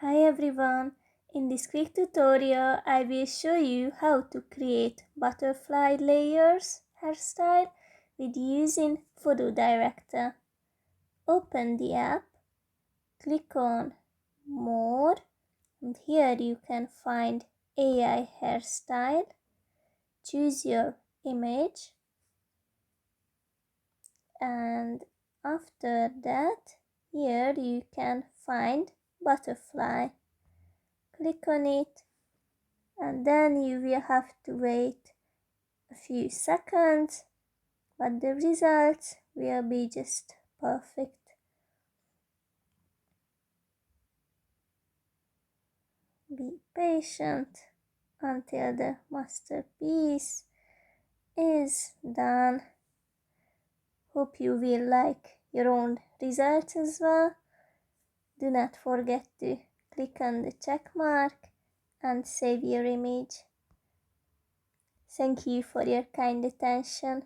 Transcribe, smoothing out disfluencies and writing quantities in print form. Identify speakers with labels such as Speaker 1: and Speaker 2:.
Speaker 1: Hi everyone, in this quick tutorial I will show you how to create butterfly layers hairstyle with using PhotoDirector. Open the app, click on More, and here you can find AI hairstyle. Choose your image, and after that here you can find butterfly. Click on it, and then you will have to wait a few seconds, but the results will be just perfect. Be patient until the masterpiece is done. Hope you will like your own results as well. Do not forget to click on the check mark and save your image. Thank you for your kind attention.